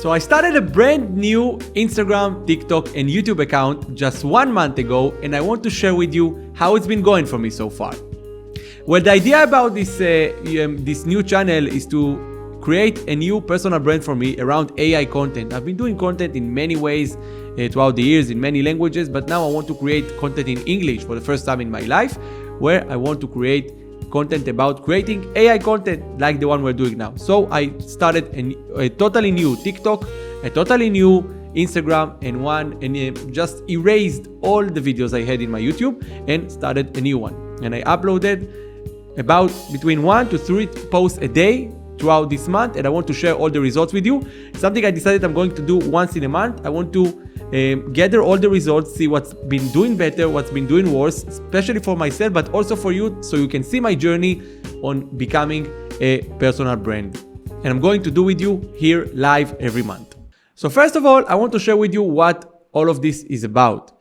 So I started a brand new Instagram, TikTok, and YouTube account just 1 month ago, and I want to share with you how it's been going for me so far. Well, the idea about this new channel is to create a new personal brand for me around AI content. I've been doing content in many ways throughout the years in many languages, but now I want to create content in English for the first time in my life, where I want to create content about creating AI content like the one we're doing now. So I started a totally new TikTok, a totally new Instagram, and just erased all the videos I had in my YouTube and started a new one. And I uploaded about between 1 to 3 posts a day throughout this month, and I want to share all the results with you. Something I decided I'm going to do once in a month. I want to gather all the results, see what's been doing better, what's been doing worse, especially for myself, but also for you, so you can see my journey on becoming a personal brand. And I'm going to do with you here live every month. So first of all, I want to share with you what all of this is about.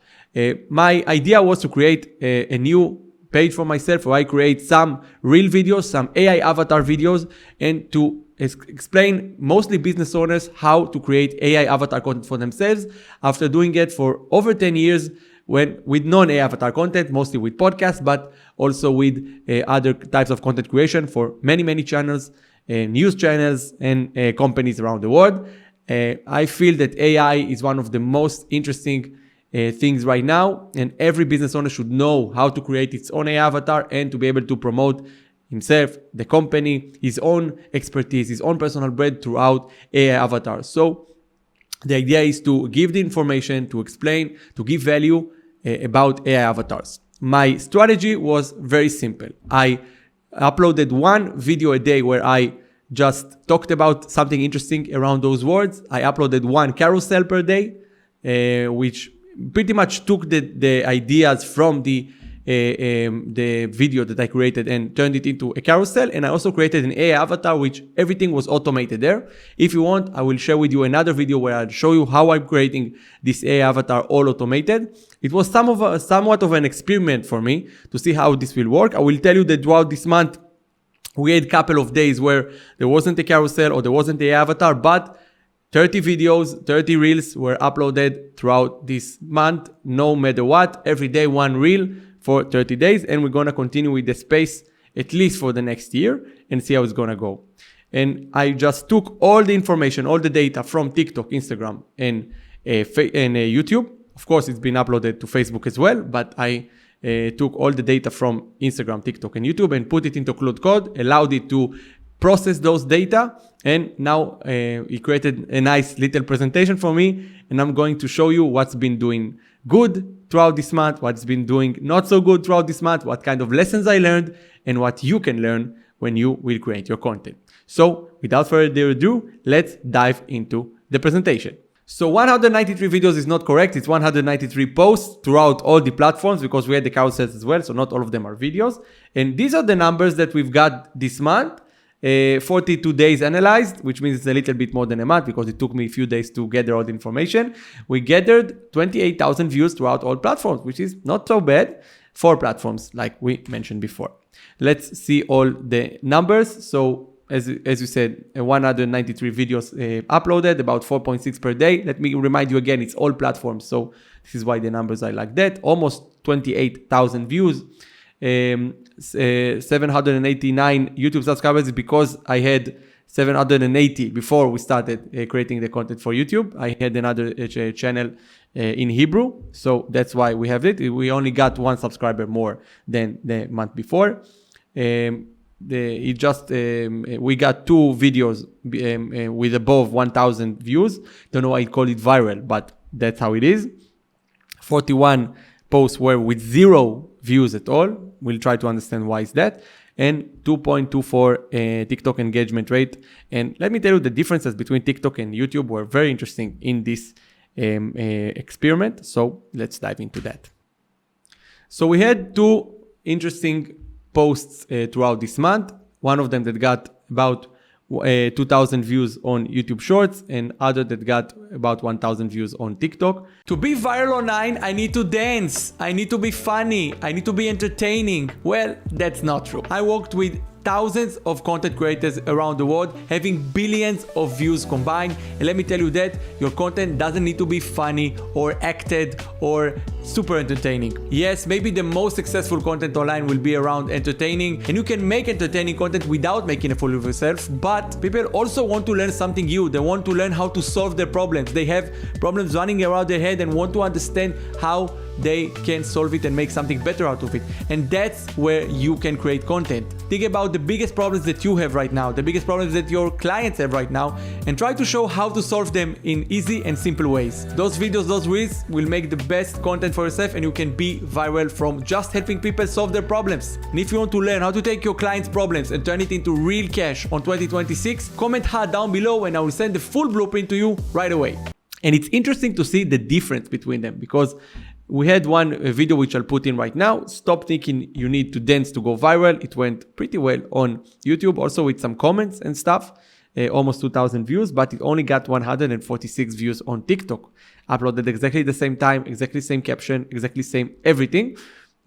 My idea was to create a new page for myself where I create some real videos, some AI avatar videos, and to explain mostly business owners how to create AI avatar content for themselves after doing it for over 10 years with non-AI avatar content, mostly with podcasts, but also with other types of content creation for many channels, news channels, and companies around the world. I feel that AI is one of the most interesting things right now, and every business owner should know how to create its own AI avatar and to be able to promote himself, the company, his own expertise, his own personal brand throughout AI avatars. So the idea is to give the information, to explain, to give value about AI avatars. My strategy was very simple. I uploaded one video a day where I just talked about something interesting around those words. I uploaded one carousel per day, which pretty much took the ideas from the video that I created and turned it into a carousel. And I also created an AI avatar, which everything was automated there. If you want, I will share with you another video where I'll show you how I'm creating this AI avatar all automated. It was somewhat of an experiment for me to see how this will work. I will tell you that throughout this month, we had a couple of days where there wasn't a carousel or there wasn't the AI avatar, but 30 videos, 30 reels were uploaded throughout this month, no matter what. Every day, one reel for 30 days. And we're going to continue with the space at least for the next year and see how it's going to go. And I just took all the information, all the data from TikTok, Instagram, and YouTube. Of course, it's been uploaded to Facebook as well, but I took all the data from Instagram, TikTok, and YouTube and put it into Cloud Code, allowed it to process those data, and now he created a nice little presentation for me, and I'm going to show you what's been doing good throughout this month, what's been doing not so good throughout this month, what kind of lessons I learned, and what you can learn when you will create your content. So without further ado, let's dive into the presentation. So 193 videos is not correct. It's 193 posts throughout all the platforms because we had the carousels as well. So not all of them are videos. And these are the numbers that we've got this month. 42 days analyzed, which means it's a little bit more than a month because it took me a few days to gather all the information. We gathered 28,000 views throughout all platforms, which is not so bad for platforms like we mentioned before. Let's see all the numbers. So as you said, 193 videos uploaded, about 4.6 per day. Let me remind you again, it's all platforms. So this is why the numbers are like that. Almost 28,000 views. 789 YouTube subscribers because I had 780 before we started creating the content for YouTube. I had another channel in Hebrew, so that's why we have it. We only got 1 subscriber more than the month before. We got 2 videos with above 1,000 views. Don't know why I call it viral, but that's how it is. 41 posts were with 0 views at all. We'll try to understand why is that. And 2.24 TikTok engagement rate. And let me tell you, the differences between TikTok and YouTube were very interesting in this experiment. So let's dive into that. So we had 2 interesting posts throughout this month. One of them that got about 2,000 views on YouTube Shorts, and other that got about 1,000 views on TikTok. To be viral online, I need to dance, I need to be funny, I need to be entertaining. Well, that's not true. I worked with thousands of content creators around the world having billions of views combined. And let me tell you that your content doesn't need to be funny or acted or super entertaining. Yes, maybe the most successful content online will be around entertaining, and you can make entertaining content without making a fool of yourself, but people also want to learn something new. They want to learn how to solve their problems. They have problems running around their head and want to understand how they can solve it and make something better out of it. And that's where you can create content. Think about the biggest problems that you have right now, the biggest problems that your clients have right now, and try to show how to solve them in easy and simple ways. Those videos, those reels will make the best content for yourself, and you can be viral from just helping people solve their problems. And if you want to learn how to take your clients' problems and turn it into real cash on 2026, comment hard down below and I will send the full blueprint to you right away. And it's interesting to see the difference between them, because we had one video which I'll put in right now. Stop thinking you need to dance to go viral. It went pretty well on YouTube, also with some comments and stuff. Almost 2,000 views, but it only got 146 views on TikTok. Uploaded exactly the same time, exactly same caption, exactly same everything.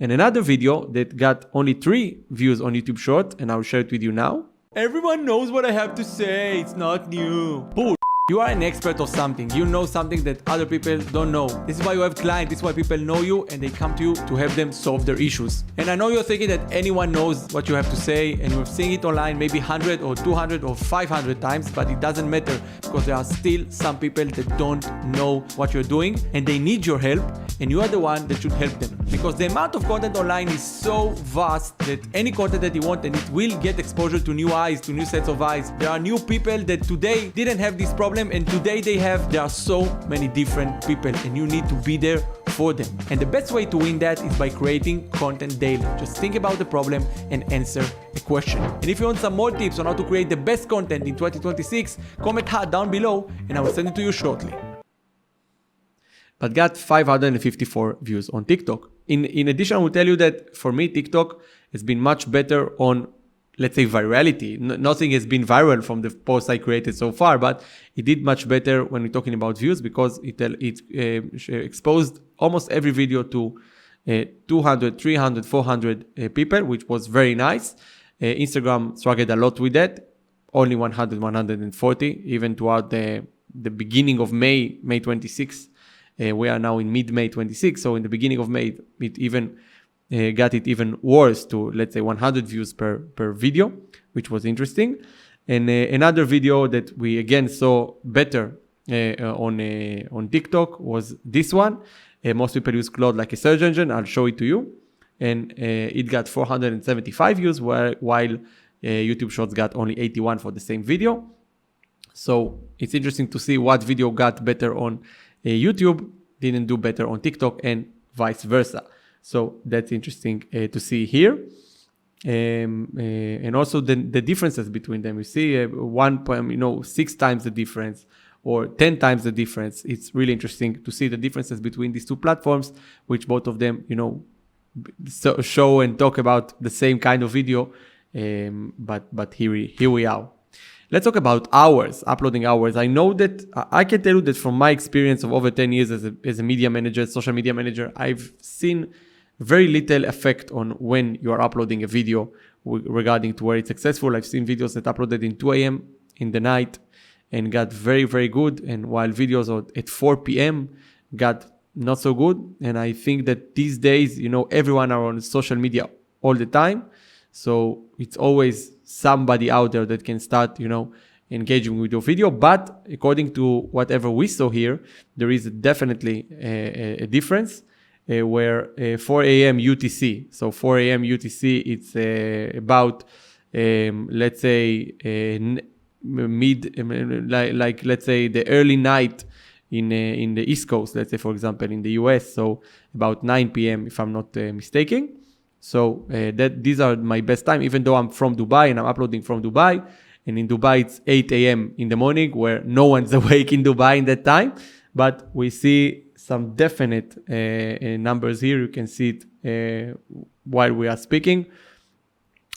And another video that got only 3 views on YouTube Short, and I'll share it with you now. Everyone knows what I have to say. It's not new. Bull. You are an expert of something. You know something that other people don't know. This is why you have clients. This is why people know you and they come to you to help them solve their issues. And I know you're thinking that anyone knows what you have to say, and you've seen it online maybe 100 or 200 or 500 times, but it doesn't matter, because there are still some people that don't know what you're doing and they need your help, and you are the one that should help them. Because the amount of content online is so vast that any content that you want, and it will get exposure to new eyes, to new sets of eyes. There are new people that today didn't have this problem, and today there are so many different people, and you need to be there for them. And the best way to win that is by creating content daily. Just think about the problem and answer a question. And if you want some more tips on how to create the best content in 2026, comment hard down below and I will send it to you shortly. But got 554 views on TikTok. In addition, I will tell you that for me, TikTok has been much better on, let's say, virality. Nothing has been viral from the posts I created so far, but it did much better when we're talking about views, because it exposed almost every video to 200, 300, 400 people, which was very nice. Instagram struggled a lot with that, only 100, 140, even throughout the beginning of May 26. We are now in mid-May 26, so in the beginning of May, it even got it even worse to, let's say, 100 views per video, which was interesting. And another video that we again saw better on TikTok was this one. Most people use Claude like a search engine. I'll show it to you. And it got 475 views, while YouTube Shorts got only 81 for the same video. So it's interesting to see what video got better on YouTube, didn't do better on TikTok, and vice versa. So that's interesting to see here. And also the differences between them. You see 6 times the difference or 10 times the difference. It's really interesting to see the differences between these two platforms, which both of them, show and talk about the same kind of video. But here we are. Let's talk about hours, uploading hours. I know that I can tell you that from my experience of over 10 years as a media manager, social media manager, I've seen very little effect on when you are uploading a video regarding to where it's successful. I've seen videos that uploaded in 2 a.m. in the night and got very, very good. And while videos at 4 p.m. got not so good. And I think that these days, everyone are on social media all the time. So it's always somebody out there that can start, engaging with your video. But according to whatever we saw here, there is definitely a difference. Where 4 a.m. UTC, so 4 a.m. UTC, it's about, let's say, let's say the early night in the East Coast, let's say, for example, in the US, so about 9 p.m. if I'm not mistaken. So these are my best time, even though I'm from Dubai and I'm uploading from Dubai. And in Dubai, it's 8 a.m. in the morning, where no one's awake in Dubai in that time. But we see some definite numbers here. You can see it while we are speaking.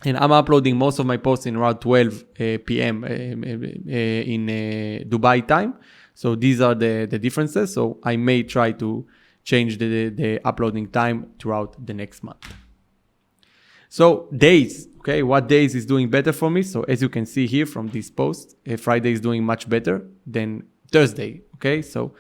And I'm uploading most of my posts in around 12 p.m. In Dubai time. So these are the differences. So I may try to change the uploading time throughout the next month. So days. Okay, what days is doing better for me? So as you can see here from this post, Friday is doing much better than Thursday. Okay, so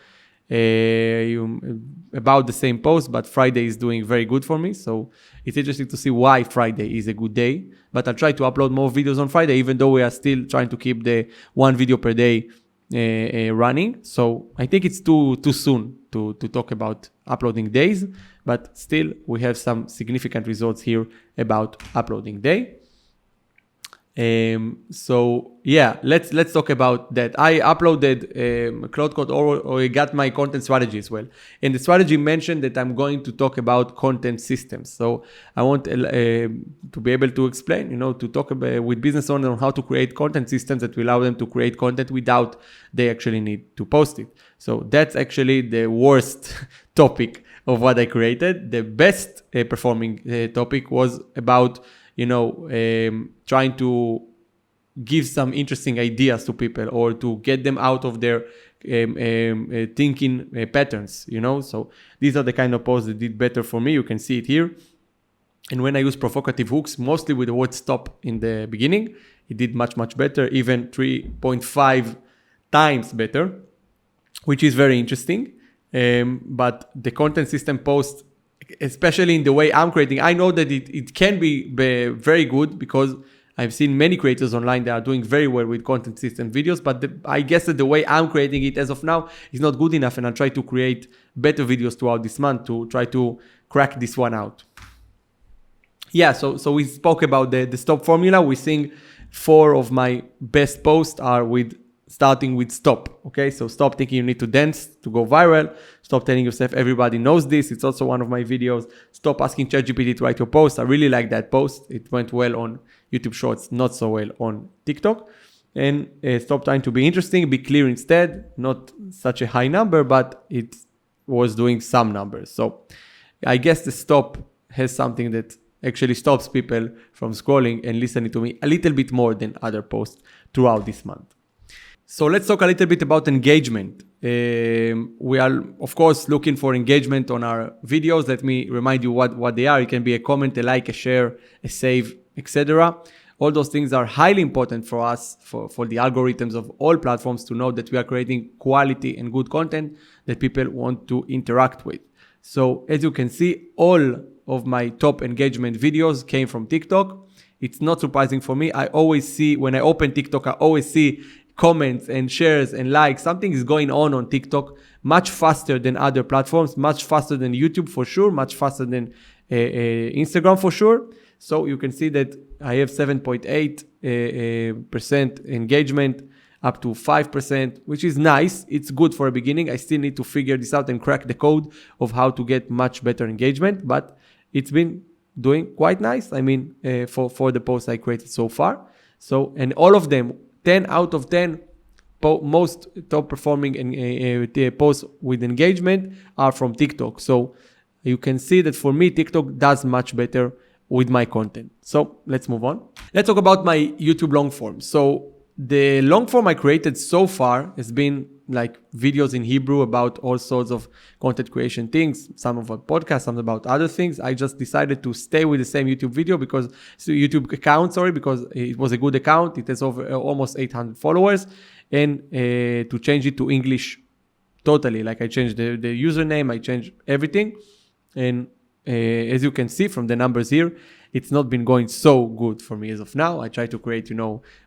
about the same post, but Friday is doing very good for me. So it's interesting to see why Friday is a good day. But I'll try to upload more videos on Friday, even though we are still trying to keep the one video per day running. So I think it's too soon to talk about uploading days, but still we have some significant results here about uploading day. So yeah, let's talk about that. I uploaded Cloud Code or I got my content strategy as well. And the strategy mentioned that I'm going to talk about content systems. So I want to be able to explain, to talk about, with business owners on how to create content systems that will allow them to create content without they actually need to post it. So that's actually the worst topic of what I created. The best performing topic was about trying to give some interesting ideas to people or to get them out of their thinking patterns, So these are the kind of posts that did better for me. You can see it here. And when I use provocative hooks, mostly with the word stop in the beginning, it did much, much better, even 3.5 times better, which is very interesting. But the content system post, especially in the way I'm creating, I know that it can be very good because I've seen many creators online that are doing very well with content system videos, but I guess that the way I'm creating it as of now is not good enough, and I'll try to create better videos throughout this month to try to crack this one out. Yeah, so we spoke about the stop formula. We're seeing 4 of my best posts are starting with stop. Okay, so stop thinking you need to dance to go viral. Stop telling yourself everybody knows this. It's also one of my videos. Stop asking ChatGPT to write your post. I really like that post. It went well on YouTube Shorts, not so well on TikTok. And stop trying to be interesting. Be clear instead. Not such a high number, but it was doing some numbers. So I guess the stop has something that actually stops people from scrolling and listening to me a little bit more than other posts throughout this month. So let's talk a little bit about engagement. We are, of course, looking for engagement on our videos. Let me remind you what they are. It can be a comment, a like, a share, a save, etc. All those things are highly important for us, for the algorithms of all platforms to know that we are creating quality and good content that people want to interact with. So as you can see, all of my top engagement videos came from TikTok. It's not surprising for me. I always see, when I open TikTok, I always see comments and shares and likes. Something is going on TikTok much faster than other platforms, much faster than YouTube for sure, much faster than Instagram for sure. So you can see that I have 7.8% engagement up to 5%, which is nice. It's good for a beginning. I still need to figure this out and crack the code of how to get much better engagement, but it's been doing quite nice. I mean, for the posts I created so far. So, and all of them, 10 out of 10 most top performing posts with engagement are from TikTok. So you can see that for me, TikTok does much better with my content. So let's move on. Let's talk about my YouTube long form. So the long form I created so far has been like videos in Hebrew about all sorts of content creation things, some about podcasts, some about other things. I just decided to stay with the same YouTube video because it was a good account. It has over almost 800 followers, and to change it to English totally. Like I changed the username, I changed everything. And as you can see from the numbers here, it's not been going so good for me as of now. I try to create,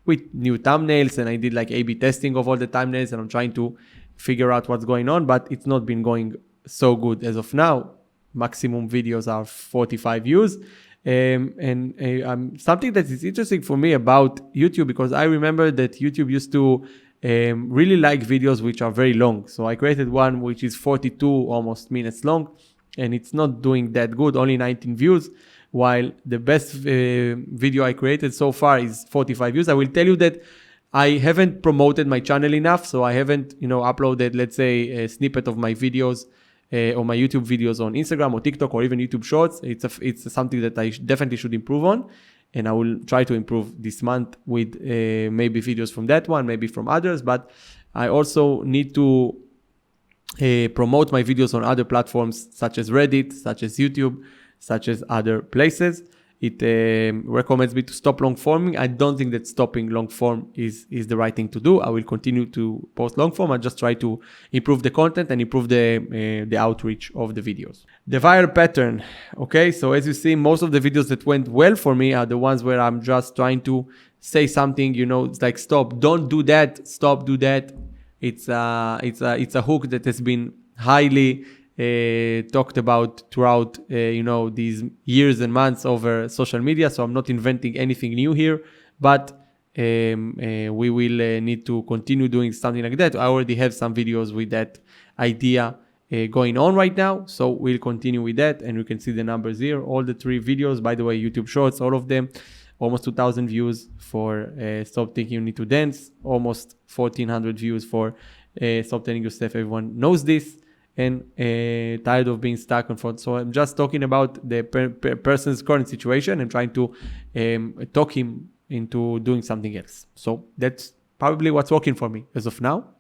with new thumbnails, and I did like A/B testing of all the thumbnails, and I'm trying to figure out what's going on, but it's not been going so good as of now. Maximum videos are 45 views. Something that is interesting for me about YouTube, because I remember that YouTube used to really like videos which are very long. So I created one which is 42 almost minutes long, and it's not doing that good, only 19 views. While the best video I created so far is 45 views. I will tell you that I haven't promoted my channel enough, so I haven't, uploaded, let's say, a snippet of my videos or my YouTube videos on Instagram or TikTok or even YouTube Shorts. It's something that I definitely should improve on, and I will try to improve this month with maybe videos from that one, maybe from others. But I also need to promote my videos on other platforms such as Reddit, such as YouTube, such as other places. it recommends me to stop long forming. I don't think that stopping long form is the right thing to do. I will continue to post long form. I just try to improve the content and improve the outreach of the videos. The viral pattern. Okay, so as you see, most of the videos that went well for me are the ones where I'm just trying to say something, it's like, stop, don't do that, stop, do that. It's a hook that has been highly talked about throughout these years and months over social media. So I'm not inventing anything new here, but we will need to continue doing something like that. I already have some videos with that idea going on right now, so we'll continue with that, and you can see the numbers here. All the 3 videos, by the way, YouTube Shorts, all of them, almost 2,000 views for Stop Thinking You Need to Dance, almost 1,400 views for Stop Telling Yourself Everyone Knows This, and tired of being stuck on front. So I'm just talking about the person's current situation and trying to talk him into doing something else. So that's probably what's working for me as of now.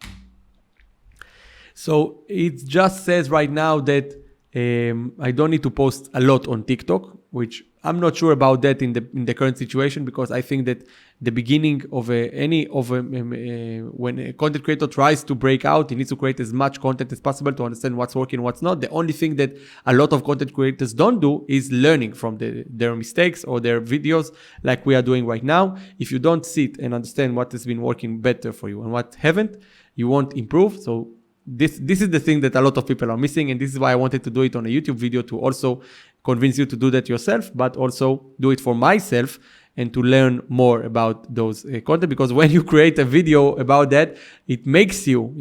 So it just says right now that I don't need to post a lot on TikTok, which I'm not sure about that in the current situation, because I think that the beginning of when a content creator tries to break out, he needs to create as much content as possible to understand what's working, what's not. The only thing that a lot of content creators don't do is learning from their mistakes or their videos, like we are doing right now. If you don't sit and understand what has been working better for you and what haven't, you won't improve. So this is the thing that a lot of people are missing, and this is why I wanted to do it on a YouTube video, to also convince you to do that yourself, but also do it for myself and to learn more about those content. Because when you create a video about that, it makes you,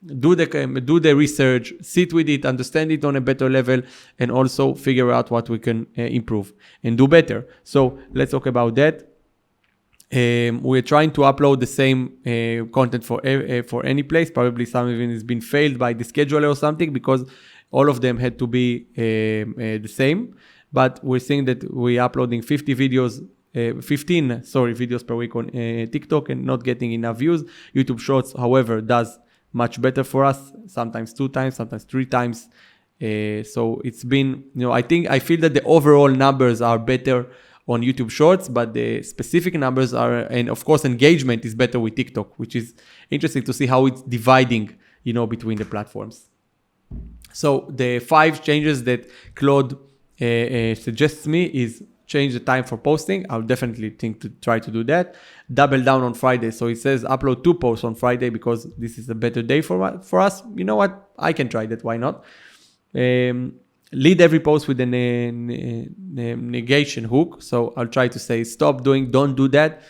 do the research, sit with it, understand it on a better level, and also figure out what we can improve and do better. So let's talk about that. We're trying to upload the same content for any place. Probably some even has been failed by the scheduler or something, because all of them had to be the same. But we're seeing that we're uploading 15 videos per week on TikTok and not getting enough views. YouTube Shorts, however, does much better for us, sometimes 2 times, sometimes 3 times. So it's been, I feel that the overall numbers are better on YouTube Shorts, but the specific numbers are, and of course engagement is better with TikTok, which is interesting to see how it's dividing, between the platforms. So the 5 changes that Claude suggests me is change the time for posting. I'll definitely think to try to do that. Double down on Friday. So it says upload 2 posts on Friday because this is a better day for us. You know what? I can try that. Why not? Lead every post with a negation hook. So I'll try to say, stop doing, don't do that.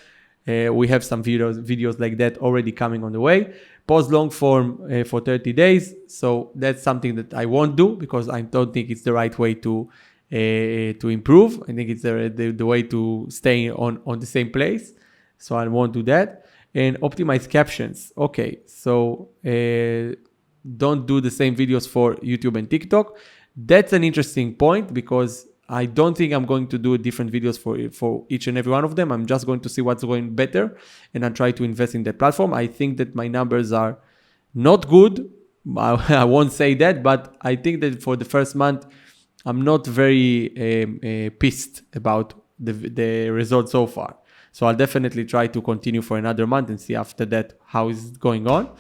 We have some videos like that already coming on the way. Post long form for 30 days. So that's something that I won't do because I don't think it's the right way to improve. I think it's the way to stay on the same place. So I won't do that. And optimize captions. Okay, so don't do the same videos for YouTube and TikTok. That's an interesting point because I don't think I'm going to do different videos for each and every one of them. I'm just going to see what's going better and I'll try to invest in that platform. I think that my numbers are not good. I won't say that, but I think that for the first month, I'm not very pissed about the results so far. So I'll definitely try to continue for another month and see after that how is it going on.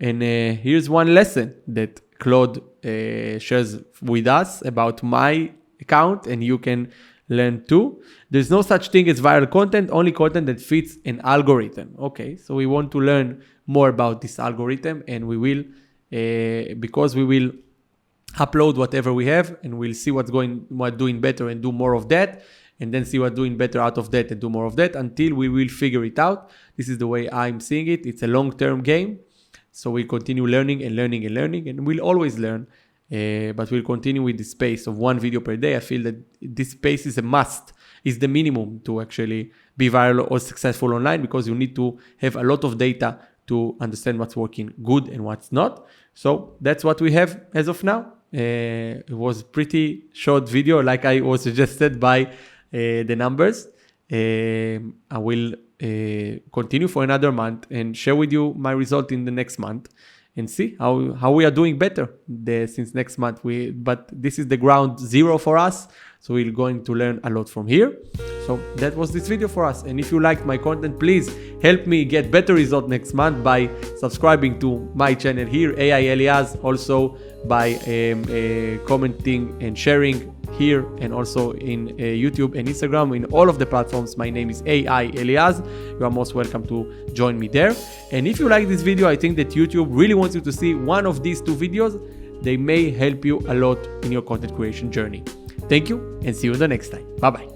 And here's one lesson that Claude shares with us about my account, and you can learn too. There's no such thing as viral content, only content that fits an algorithm. Okay, so we want to learn more about this algorithm, and we will, because we will upload whatever we have, and we'll see what's doing better and do more of that, and then see what's doing better out of that and do more of that until we will figure it out. This is the way I'm seeing it. It's a long-term game. So we'll continue learning and learning and learning, and we'll always learn, but we'll continue with the pace of 1 video per day. I feel that this pace is a must, is the minimum to actually be viral or successful online, because you need to have a lot of data to understand what's working good and what's not. So that's what we have as of now. It was a pretty short video, like I was suggested by the numbers. I will continue for another month and share with you my result in the next month. and see how we are doing better since next month. But this is the ground zero for us, so we're going to learn a lot from here. So that was this video for us. And if you liked my content, please help me get better results next month by subscribing to my channel here, AIEliaz, also by commenting and sharing here, and also in YouTube and Instagram, in all of the platforms. My name is AIEliaz. You are most welcome to join me there. And if you like this video, I think that YouTube really wants you to see one of these 2 videos. They may help you a lot in your content creation journey. Thank you, and see you the next time. Bye bye.